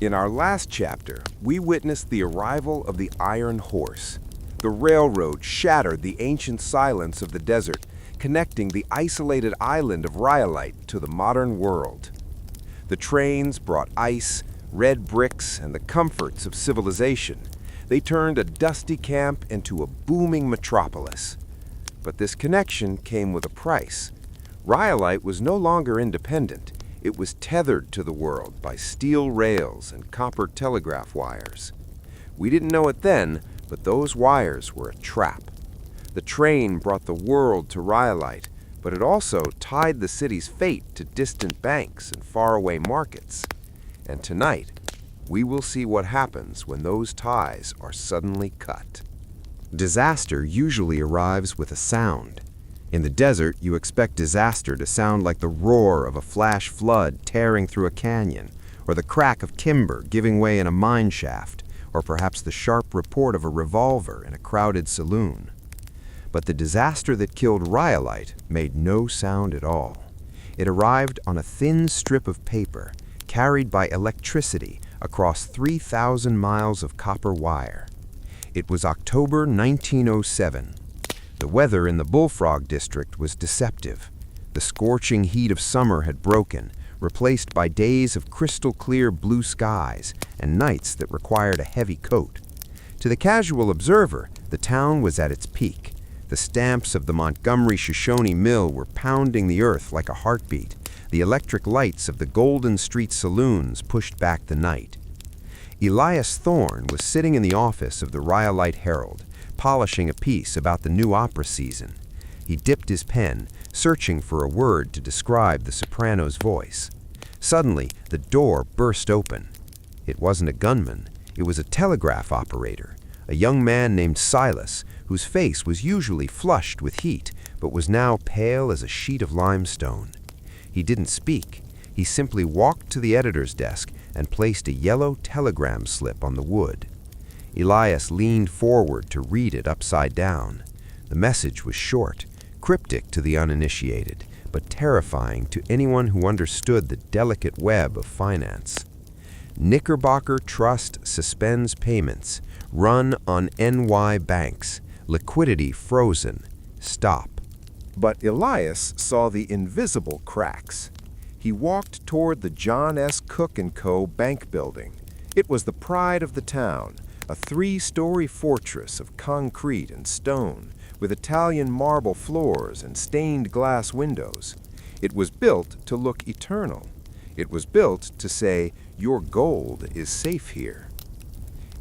In our last chapter, we witnessed the arrival of the Iron Horse. The railroad shattered the ancient silence of the desert, connecting the isolated island of Rhyolite to the modern world. The trains brought ice, red bricks, and the comforts of civilization. They turned a dusty camp into a booming metropolis. But this connection came with a price. Rhyolite was no longer independent. It was tethered to the world by steel rails and copper telegraph wires. We didn't know it then, but those wires were a trap. The train brought the world to Rhyolite, but it also tied the city's fate to distant banks and faraway markets. And tonight, we will see what happens when those ties are suddenly cut. Disaster usually arrives with a sound. In the desert, you expect disaster to sound like the roar of a flash flood tearing through a canyon, or the crack of timber giving way in a mine shaft, or perhaps the sharp report of a revolver in a crowded saloon. But the disaster that killed Rhyolite made no sound at all. It arrived on a thin strip of paper, carried by electricity across 3,000 miles of copper wire. It was October 1907. The weather in the Bullfrog district was deceptive. The scorching heat of summer had broken, replaced by days of crystal-clear blue skies and nights that required a heavy coat. To the casual observer, the town was at its peak. The stamps of the Montgomery-Shoshone mill were pounding the earth like a heartbeat. The electric lights of the Golden Street saloons pushed back the night. Elias Thorne was sitting in the office of the Rhyolite Herald, polishing a piece about the new opera season. He dipped his pen, searching for a word to describe the soprano's voice. Suddenly, the door burst open. It wasn't a gunman. It was a telegraph operator, a young man named Silas, whose face was usually flushed with heat, but was now pale as a sheet of limestone. He didn't speak. He simply walked to the editor's desk and placed a yellow telegram slip on the wood. Elias leaned forward to read it upside down. The message was short, cryptic to the uninitiated, but terrifying to anyone who understood the delicate web of finance. Knickerbocker Trust suspends payments. Run on NY banks. Liquidity frozen. Stop. But Elias saw the invisible cracks. He walked toward the John S. Cook & Co. bank building. It was the pride of the town, a 3-story fortress of concrete and stone, with Italian marble floors and stained glass windows. It was built to look eternal. It was built to say, "Your gold is safe here."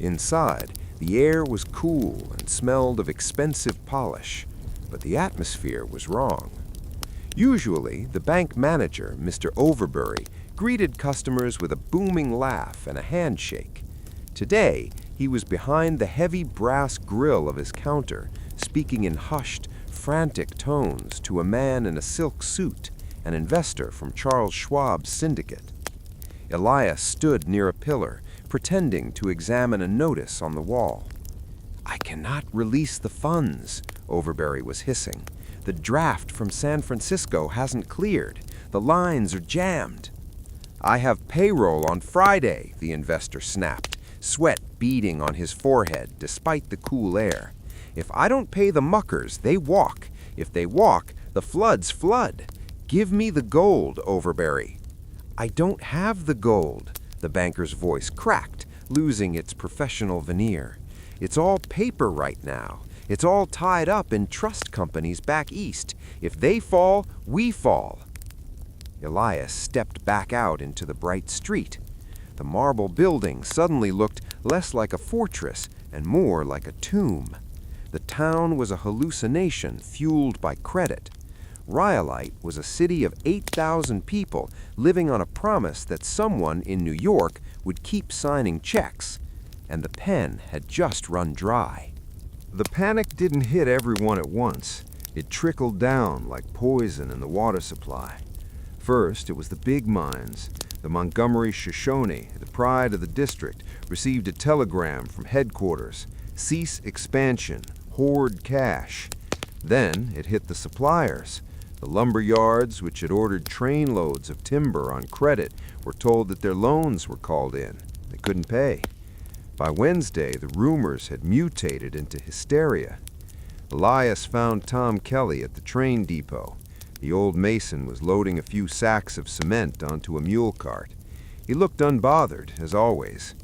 Inside, the air was cool and smelled of expensive polish, but the atmosphere was wrong. Usually, the bank manager, Mr. Overbury, greeted customers with a booming laugh and a handshake. Today, he was behind the heavy brass grill of his counter, speaking in hushed, frantic tones to a man in a silk suit, an investor from Charles Schwab's syndicate. Elias stood near a pillar, pretending to examine a notice on the wall. "I cannot release the funds," Overbury was hissing. "The draft from San Francisco hasn't cleared. The lines are jammed." "I have payroll on Friday," the investor snapped, sweat beading on his forehead despite the cool air. "If I don't pay the muckers, they walk. If they walk, the floods flood. Give me the gold, Overbury." "I don't have the gold," the banker's voice cracked, losing its professional veneer. "It's all paper right now. It's all tied up in trust companies back east. If they fall, we fall." Elias stepped back out into the bright street. The marble building suddenly looked less like a fortress and more like a tomb. The town was a hallucination fueled by credit. Rhyolite was a city of 8,000 people living on a promise that someone in New York would keep signing checks, and the pen had just run dry. The panic didn't hit everyone at once. It trickled down like poison in the water supply. First, it was the big mines. The Montgomery-Shoshone, the pride of the district, received a telegram from headquarters. Cease expansion. Hoard cash. Then it hit the suppliers. The lumber yards, which had ordered trainloads of timber on credit, were told that their loans were called in. They couldn't pay. By Wednesday, the rumors had mutated into hysteria. Elias found Tom Kelly at the train depot. The old mason was loading a few sacks of cement onto a mule cart. He looked unbothered, as always.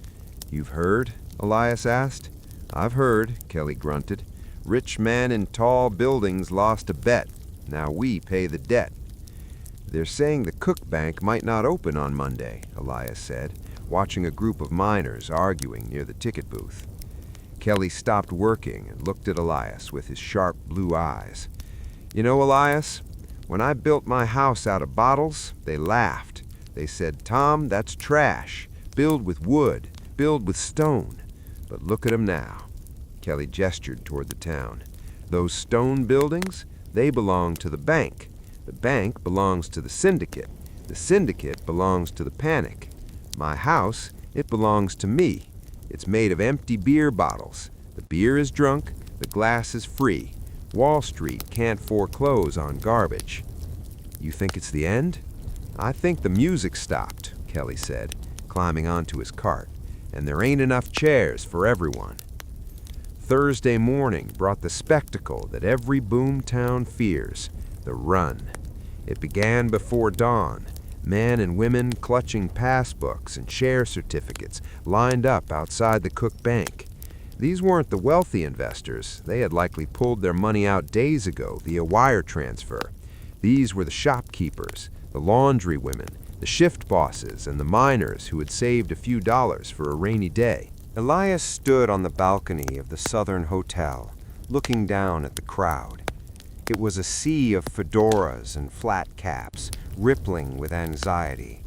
"You've heard?" Elias asked. "I've heard," Kelly grunted. "Rich man in tall buildings lost a bet. Now we pay the debt." "They're saying the Cook Bank might not open on Monday," Elias said, watching a group of miners arguing near the ticket booth. Kelly stopped working and looked at Elias with his sharp blue eyes. "You know, Elias, when I built my house out of bottles, they laughed. They said, 'Tom, that's trash. Build with wood. Build with stone.' But look at 'em now." Kelly gestured toward the town. "Those stone buildings, they belong to the bank. The bank belongs to the syndicate. The syndicate belongs to the panic. My house, it belongs to me. It's made of empty beer bottles. The beer is drunk, the glass is free. Wall Street can't foreclose on garbage." "You think it's the end?" "I think the music stopped," Kelly said, climbing onto his cart, "and there ain't enough chairs for everyone." Thursday morning brought the spectacle that every boomtown fears, the run. It began before dawn. Men and women clutching passbooks and share certificates lined up outside the Cook Bank. These weren't the wealthy investors. They had likely pulled their money out days ago via wire transfer. These were the shopkeepers, the laundry women, the shift bosses, and the miners who had saved a few dollars for a rainy day. Elias stood on the balcony of the Southern Hotel, looking down at the crowd. It was a sea of fedoras and flat caps, rippling with anxiety.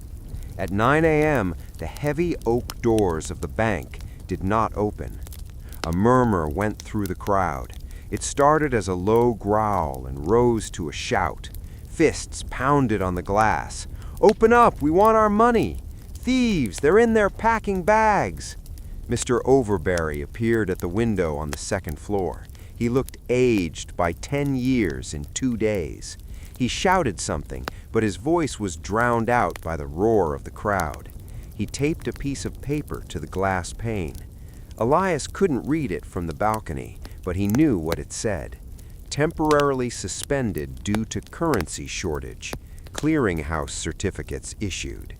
At 9 a.m., the heavy oak doors of the bank did not open. A murmur went through the crowd. It started as a low growl and rose to a shout. Fists pounded on the glass. "Open up! We want our money! Thieves! They're in there packing bags!" Mr. Overbury appeared at the window on the second floor. He looked aged by 10 years in 2 days. He shouted something, but his voice was drowned out by the roar of the crowd. He taped a piece of paper to the glass pane. Elias couldn't read it from the balcony, but he knew what it said. Temporarily suspended due to currency shortage. Clearinghouse certificates issued.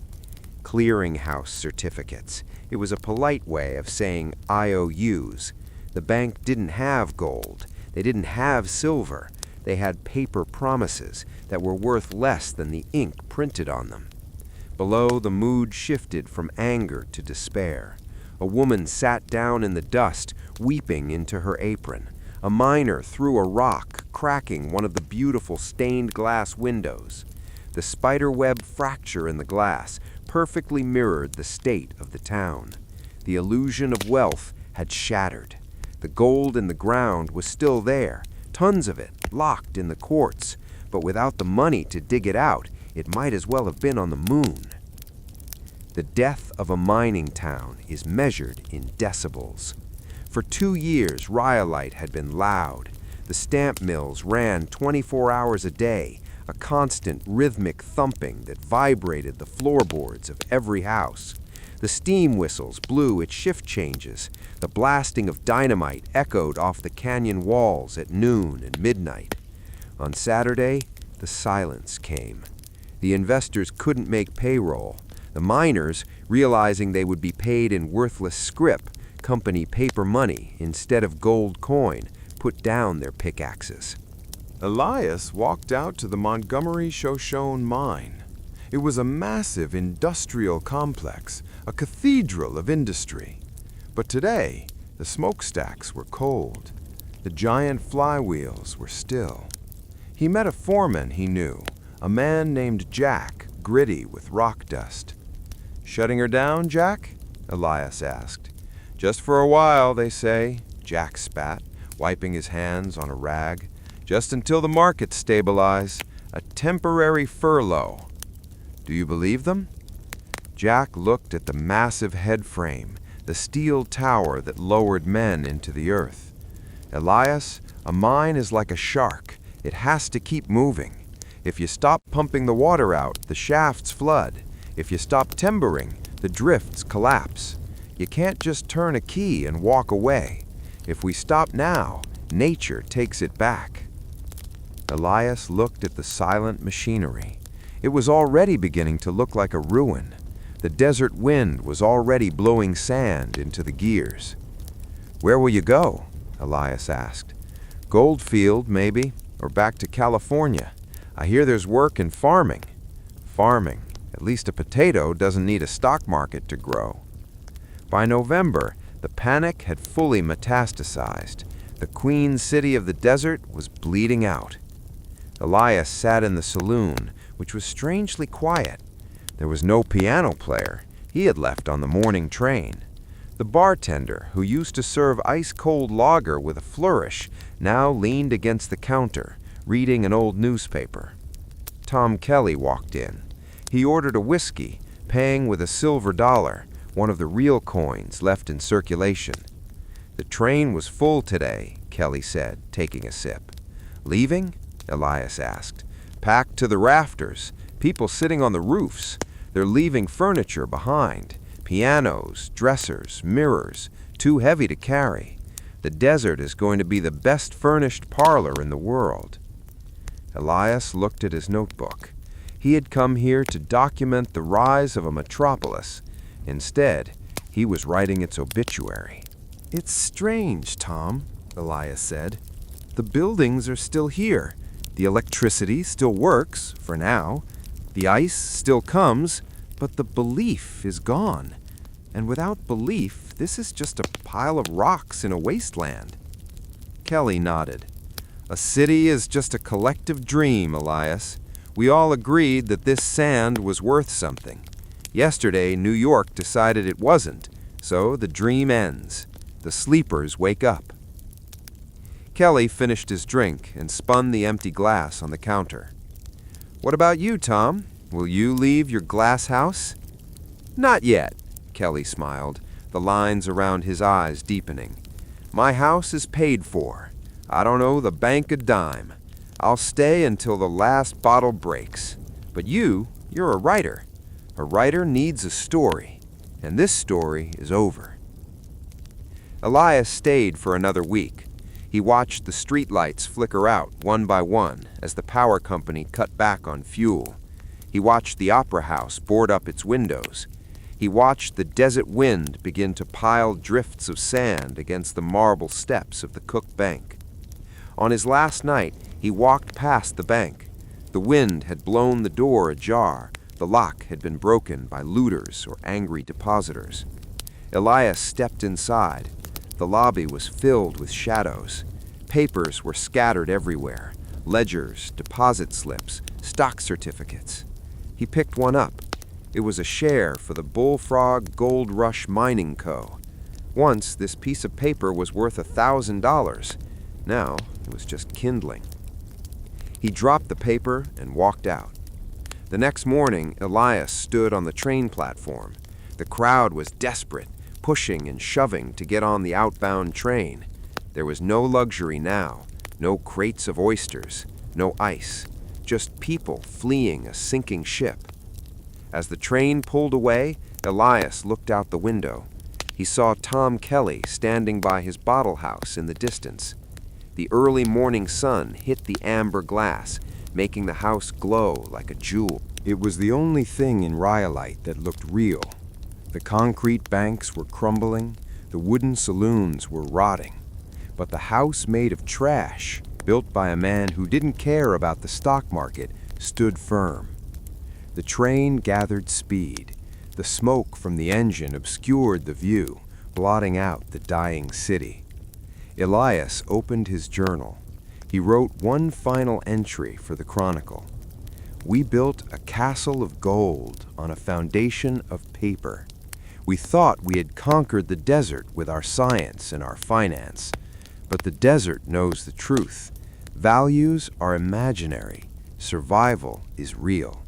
Clearinghouse certificates. It was a polite way of saying IOUs. The bank didn't have gold. They didn't have silver. They had paper promises that were worth less than the ink printed on them. Below, the mood shifted from anger to despair. A woman sat down in the dust, weeping into her apron. A miner threw a rock, cracking one of the beautiful stained glass windows. The spiderweb fracture in the glass perfectly mirrored the state of the town. The illusion of wealth had shattered. The gold in the ground was still there, tons of it, locked in the quartz, but without the money to dig it out, it might as well have been on the moon. The death of a mining town is measured in decibels. For 2 years, Rhyolite had been loud. The stamp mills ran 24 hours a day, a constant rhythmic thumping that vibrated the floorboards of every house. The steam whistles blew at shift changes. The blasting of dynamite echoed off the canyon walls at noon and midnight. On Saturday, the silence came. The investors couldn't make payroll. The miners, realizing they would be paid in worthless scrip, company paper money instead of gold coin, put down their pickaxes. Elias walked out to the Montgomery Shoshone mine. It was a massive industrial complex, a cathedral of industry. But today, the smokestacks were cold. The giant flywheels were still. He met a foreman he knew, a man named Jack, gritty with rock dust. "Shutting her down, Jack?" Elias asked. "Just for a while, they say," Jack spat, wiping his hands on a rag. "Just until the markets stabilize. A temporary furlough." "Do you believe them?" Jack looked at the massive head frame, the steel tower that lowered men into the earth. "Elias, a mine is like a shark. It has to keep moving. If you stop pumping the water out, the shafts flood. If you stop timbering, the drifts collapse. You can't just turn a key and walk away. If we stop now, nature takes it back. Elias looked at the silent machinery. It was already beginning to look like a ruin. The desert wind was already blowing sand into the gears. "Where will you go?" Elias asked. "Goldfield, maybe, or back to California. I hear there's work in farming." "Farming? At least a potato doesn't need a stock market to grow." By November, the panic had fully metastasized. The queen city of the desert was bleeding out. Elias sat in the saloon, which was strangely quiet. There was no piano player. He had left on the morning train. The bartender, who used to serve ice-cold lager with a flourish, now leaned against the counter, reading an old newspaper. Tom Kelly walked in. He ordered a whiskey, paying with a silver dollar, one of the real coins left in circulation. "The train was full today," Kelly said, taking a sip. "Leaving?" Elias asked. "Packed to the rafters. People sitting on the roofs. They're leaving furniture behind. Pianos, dressers, mirrors, too heavy to carry. The desert is going to be the best furnished parlor in the world." Elias looked at his notebook. He had come here to document the rise of a metropolis. Instead, he was writing its obituary. "It's strange, Tom," Elias said. "The buildings are still here. The electricity still works, for now. The ice still comes, but the belief is gone. And without belief, this is just a pile of rocks in a wasteland." Kelly nodded. "A city is just a collective dream, Elias. We all agreed that this sand was worth something. Yesterday, New York decided it wasn't, so the dream ends. The sleepers wake up." Kelly finished his drink and spun the empty glass on the counter. "What about you, Tom? Will you leave your glass house?" "Not yet," Kelly smiled, the lines around his eyes deepening. "My house is paid for. I don't owe the bank a dime. I'll stay until the last bottle breaks. But you're a writer. A writer needs a story, and this story is over." Elias stayed for another week. He watched the streetlights flicker out one by one as the power company cut back on fuel. He watched the opera house board up its windows. He watched the desert wind begin to pile drifts of sand against the marble steps of the Cook Bank. On his last night, he walked past the bank. The wind had blown the door ajar. The lock had been broken by looters or angry depositors. Elias stepped inside. The lobby was filled with shadows. Papers were scattered everywhere. Ledgers, deposit slips, stock certificates. He picked one up. It was a share for the Bullfrog Gold Rush Mining Co. Once, this piece of paper was worth $1,000. Now, it was just kindling. He dropped the paper and walked out. The next morning, Elias stood on the train platform. The crowd was desperate, pushing and shoving to get on the outbound train. There was no luxury now, no crates of oysters, no ice, just people fleeing a sinking ship. As the train pulled away, Elias looked out the window. He saw Tom Kelly standing by his bottle house in the distance. The early morning sun hit the amber glass, making the house glow like a jewel. It was the only thing in Rhyolite that looked real. The concrete banks were crumbling, the wooden saloons were rotting. But the house made of trash, built by a man who didn't care about the stock market, stood firm. The train gathered speed. The smoke from the engine obscured the view, blotting out the dying city. Elias opened his journal. He wrote one final entry for the Chronicle. "We built a castle of gold on a foundation of paper. We thought we had conquered the desert with our science and our finance. But the desert knows the truth. Values are imaginary. Survival is real.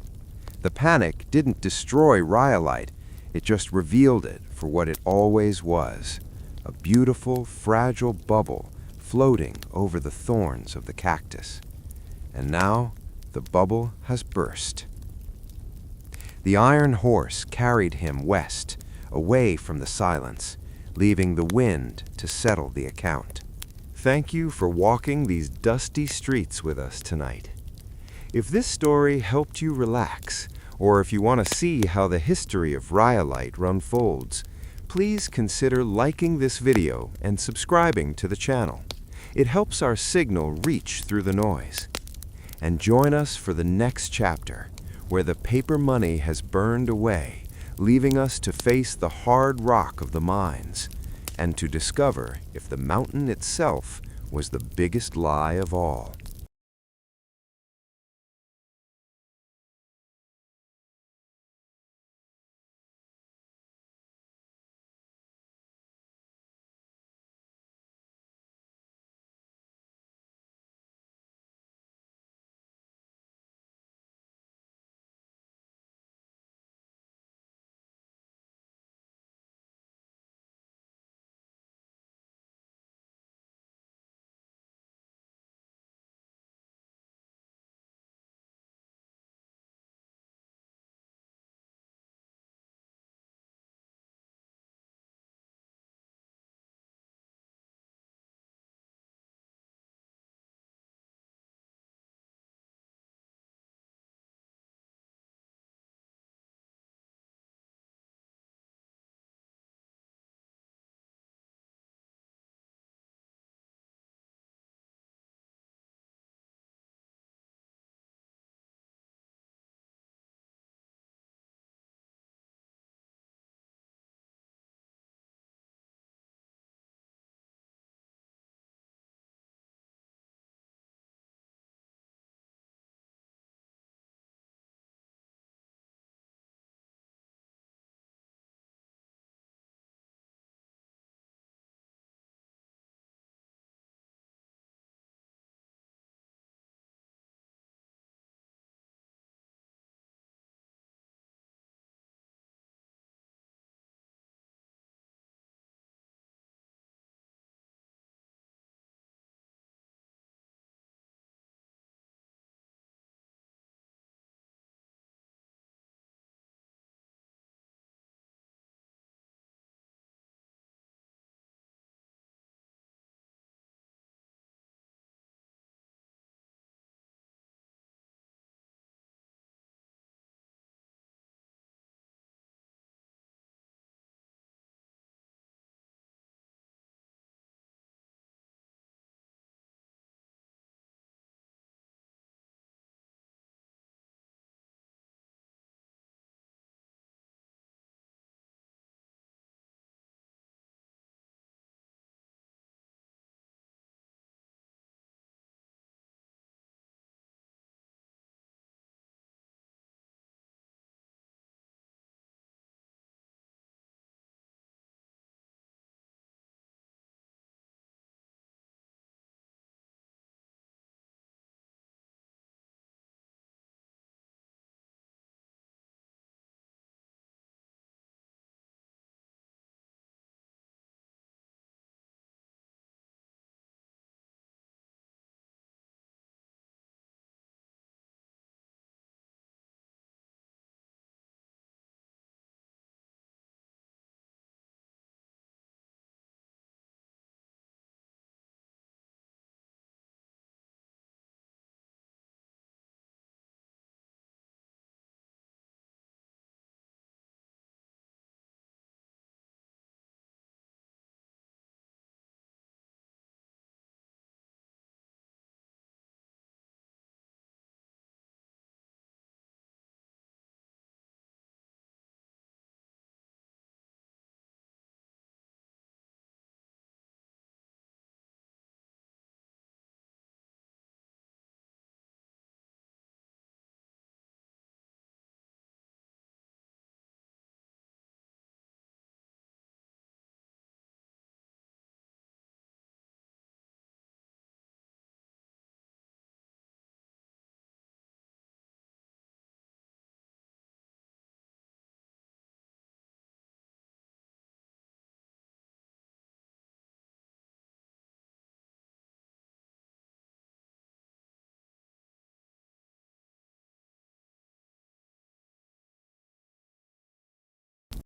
The panic didn't destroy Rhyolite. It just revealed it for what it always was, a beautiful, fragile bubble floating over the thorns of the cactus. And now the bubble has burst." The iron horse carried him west, away from the silence, leaving the wind to settle the account. Thank you for walking these dusty streets with us tonight. If this story helped you relax, or if you want to see how the history of Rhyolite unfolds, please consider liking this video and subscribing to the channel. It helps our signal reach through the noise. And join us for the next chapter, where the paper money has burned away, leaving us to face the hard rock of the mines, and to discover if the mountain itself was the biggest lie of all.